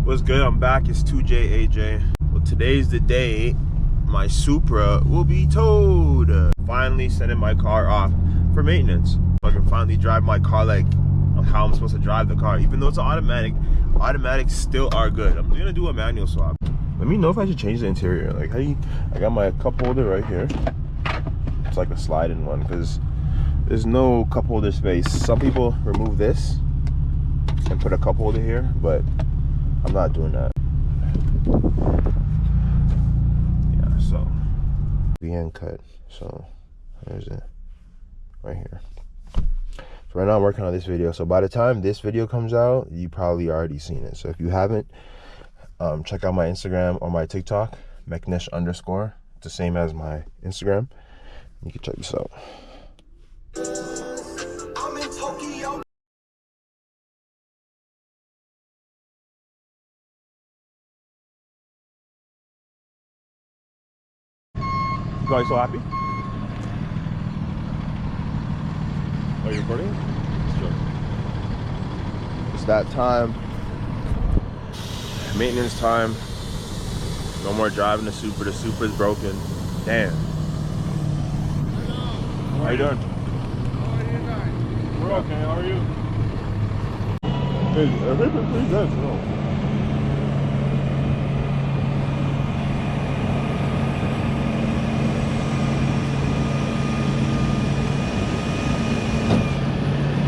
What's good? I'm back. It's 2JAJ. Well, today's the day my Supra will be towed. Finally sending my car off for maintenance. So I can finally drive my car like how I'm supposed to drive the car. Even though it's an automatic, automatics still are good. I'm gonna do a manual swap. Let me know if I should change the interior. Like, how do you? I got my cup holder right here. It's like a slide-in one because there's no cup holder space. Some people remove this and put a cup holder here, but I'm not doing that. Yeah, so the end cut. So there's it right here. So right now I'm working on this video. So by the time this video comes out, you probably already seen it. So if you haven't, check out my Instagram or my TikTok, Mcnish _. It's the same as my Instagram. You can check this out. I'm in Tokyo. You guys so happy? Are you recording? It's that time. Maintenance time. No more driving the Supra. The Supra's broken. Damn. How you doing? How are you guys? We're okay. How are you? Hey, I think we're pretty good. No.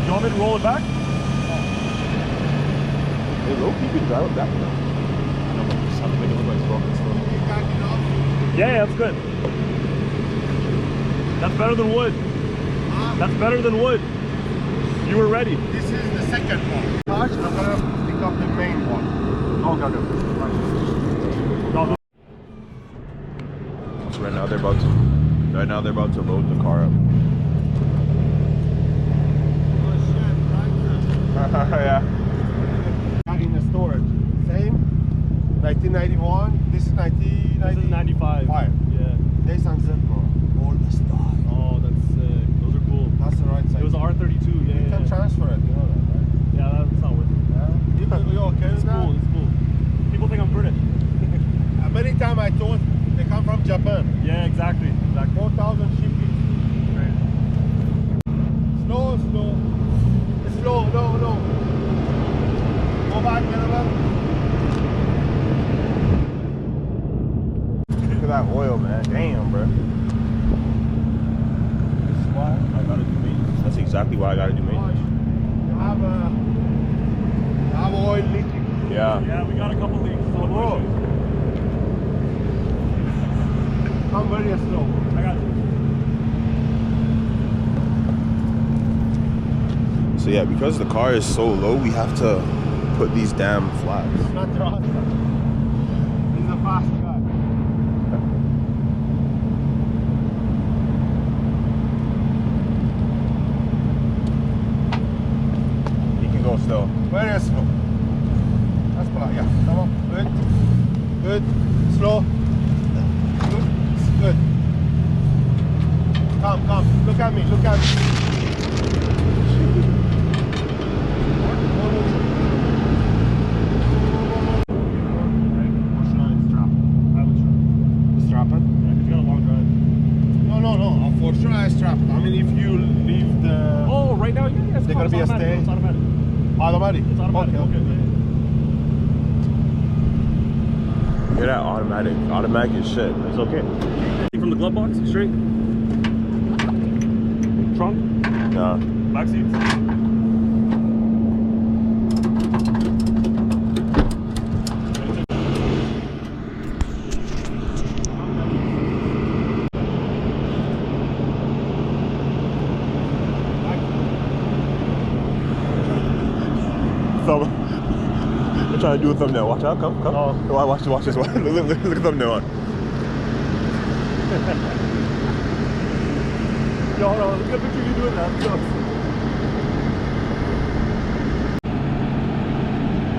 You want me to roll it back? Hey, low, you can drive it back now. I know, but just have to make it look like it's broken still. You got it off? Yeah, that's good. That's better than wood. That's better than wood. You were ready. This is the second one. I'm gonna pick up the main one. Oh, got it. So right now they're about to load the car up. Yeah. In the storage. Same. 1991. This is 1995. This is 95. Yeah. This and Zippo. All the style. Oh, that's sick. Those are cool. That's the right side. It was an R32. Yeah. You can transfer it. You know that, right? Yeah, that's not worth it. Yeah. You okay It's with that? cool. It's cool. People think I'm British. Many times I thought they come from Japan. Yeah, exactly. 4,000 shipping. Slow. Slow. No. Go back, gentlemen. Look at that oil, man. Damn, bro. This is why I gotta do maintenance. That's exactly why I gotta do maintenance. You have oil leaking. Yeah. Yeah, we got a couple leaks. So Bro. Come very slow. I got you. So yeah, because the car is so low, we have to put these damn flaps. Not Rasta. He's a fast guy. You can go still. Very slow. That's polite, yeah. Come on. Good. Slow. Good. Come. Look at me. For sure I strapped. I mean, if you leave the... Oh, right now, yeah, They're gonna be a stay? It's automatic. Automatic? It's automatic. Okay. Hear that? Automatic is shit. It's okay. From the glove box, straight. Trunk. Nah. Back seats. I'm trying to do a thumbnail. Watch out, come. Oh. Watch this. Look at the thumbnail on. Yo, hold on. Look at the picture you doing that.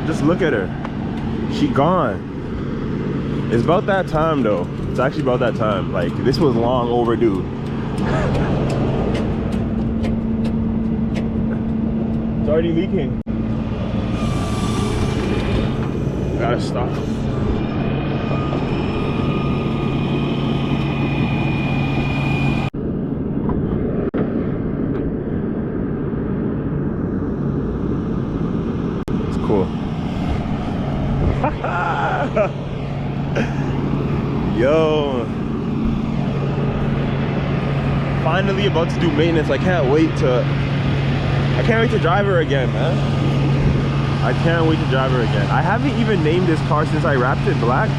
Just look at her. She gone. It's about that time though. It's actually about that time. Like, this was long overdue. It's already leaking. Gotta press stop. It's cool. Yo. Finally about to do maintenance. I can't wait to drive her again, man. I can't wait to drive her again. I haven't even named this car since I wrapped it black.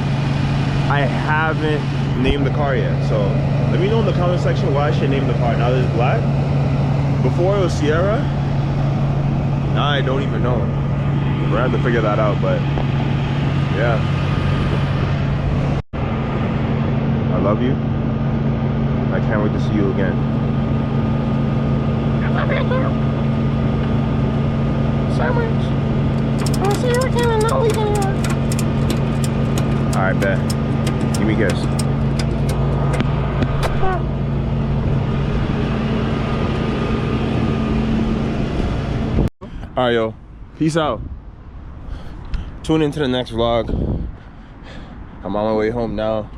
I haven't named the car yet. So let me know in the comment section why I should name the car now that it's black. Before it was Sierra. Now I don't even know. We're gonna have to figure that out, but yeah. I love you. I can't wait to see you again. I love you too. So much. I'll see you again and not leave anymore. Alright, bet. Give me a kiss. Alright, yo. Peace out. Tune into the next vlog. I'm on my way home now.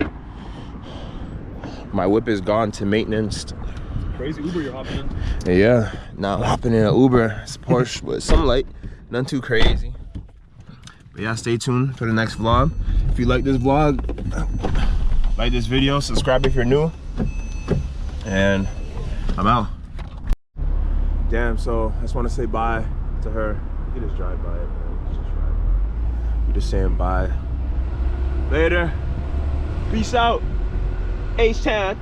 My whip is gone to maintenance. Crazy Uber you're hopping in. Yeah, now I'm hopping in an Uber. It's a Porsche with some light, nothing too crazy. But yeah, stay tuned for the next vlog. If you like this vlog, like this video, subscribe if you're new. And I'm out. Damn, so I just want to say bye to her. You can just drive by it, man. You're just saying bye. Later. Peace out. H-Town.